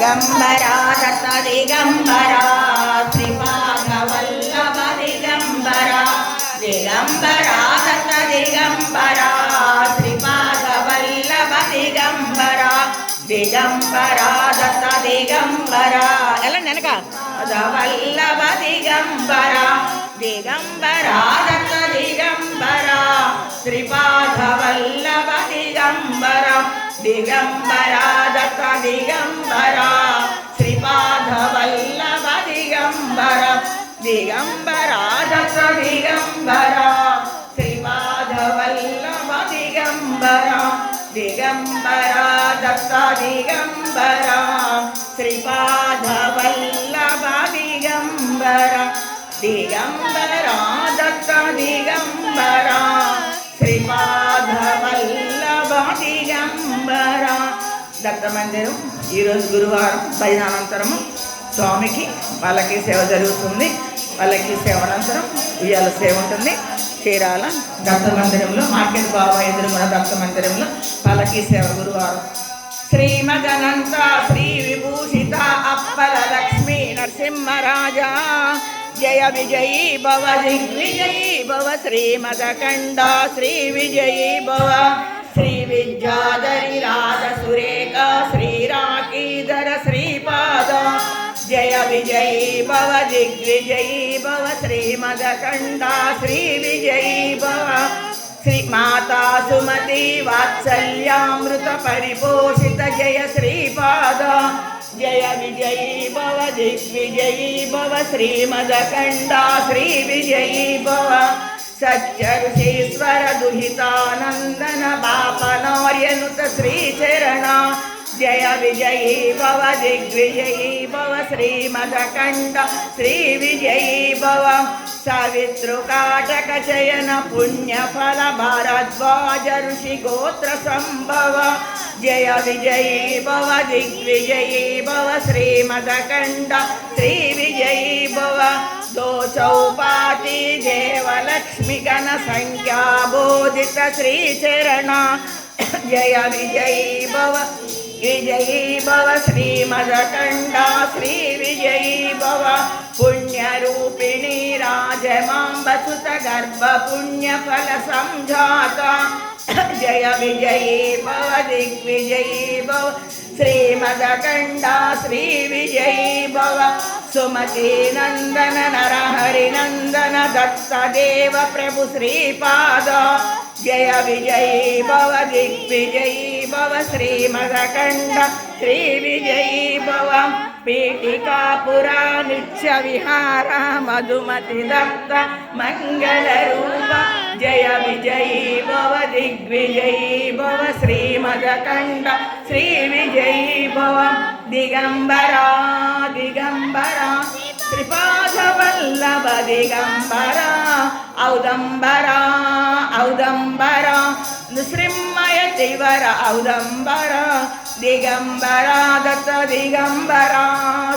दिगंबरा दत्त दिगंबरा श्रीपाद वल्लभ दिगंबरा दिगंबरा दत्त दिगंबरा श्रीपाद वल्लभ दिगंबरा दिगंबरा दत्त दिगंबरा ఎలా నెనక వల్లభ दिगंबरा दिगंबरा दत्त दिगंबरा श्रीपाद वल्लभ दिगंबरा दिगंबरा दत्त दिगंबरा श्रीपाद वल्लभ दिगंबरा दिगंबरा दत्त दिगंबरा श्रीपाद वल्लभ दिगंबरा दिगंबरा दत्त दिगंबरा श्रीपाद वल्लभ दिगंबरा दिगंबरा दत्त दिगंबरा श्रीपाद वल्लभ दिगंबरा దత్త మందిరం ఈరోజు గురువారం భజనానంతరము స్వామికి వాళ్ళకి సేవ జరుగుతుంది. వాళ్ళకి సేవ అనంతరం ఉయ్యాల సేవ ఉంటుంది. చీరాల దత్త మందిరంలో మార్కెట్ బాబా ఎదురుగున్న దత్త మందిరంలో వాళ్ళకి సేవ గురువారం. శ్రీమదనంత శ్రీ విభూషిత అప్పల లక్ష్మీ నరసింహరాజా జయ విజయీ భవ దిగ్విజయీ భవ శ్రీమదకండ శ్రీ విజయీ భవ श्री विद्याधरी राध सुरेख श्री राकीधर श्रीपाद जय विजयी भव दिग्विजयी भव श्रीमदकंडा श्री विजयी भव श्री माता सुमति वात्सल्यामृत परिपोषित जय श्रीपाद जय विजयी भव दिग्विजयी भव श्रीमदकंडा श्री विजयी भव सत्य ऋषीश्वर दुहितानंदन बापनौर्यनुत श्रीचरण जय विजयी भव दिग्विजयी भव श्रीमदकंड श्री विजयी भव सवितृकाटक चयन पुण्यफल भारद्वाज ऋषि गोत्र संभव जय विजयी भव दिग्विजयी भव श्रीमदकंड श्री विजयी भव दो चौपाती देवलक्ष्मी गण संख्या बोधित श्रीचरण जय विजयी भव श्रीमदकंडा श्री विजयी भव पुण्यरूपिणी राजमांबसुत गर्भ पुण्यफल संजाता जय विजयी भव दिग्विजयी भव श्रीमदकंडा श्री विजयी भव सुमति नंदन नरहरि नंदन दत्त देव प्रभु श्रीपाद जय विजयी भव दिग्विजयी भव श्रीमदकंड श्री विजयी भव पीठिकापुरा नित्य विहार मधुमति दत्त मंगल रूप जय विजयी भव दिग्विजयी भव श्रीमदकंड श्री विजयी भव दिगंबरा दिगंबरा श्रीपाद वल्लभ दिगंबरा औदंबरा औदंबरा नृसिंहय तिवर औदंबरा दिगंबरा दत्त दिगंबरा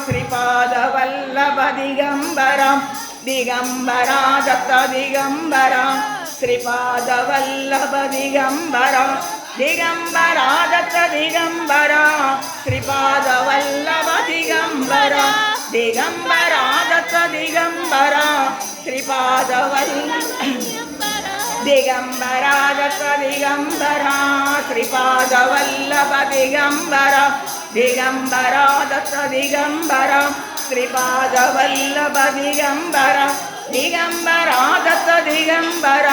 श्रीपाद वल्लभ दिगंबरा दिगंबरा दत्त दिगंबरा श्रीपाद वल्लभ दिगंबरा दिगंबरा दत्त दिगंबरा श्रीपाद वल्लभ दिगंबरा दिगंबरा दत्त दिगंबरा श्रीपाद दिगंबरा दत्त दिगंबरा श्रीपाद वल्लभ दिगंबरा दिगंबरा दत्त दिगंबरा श्रीपाद वल्लभ दिगंबरा दिगंबरा दत्त दिगंबरा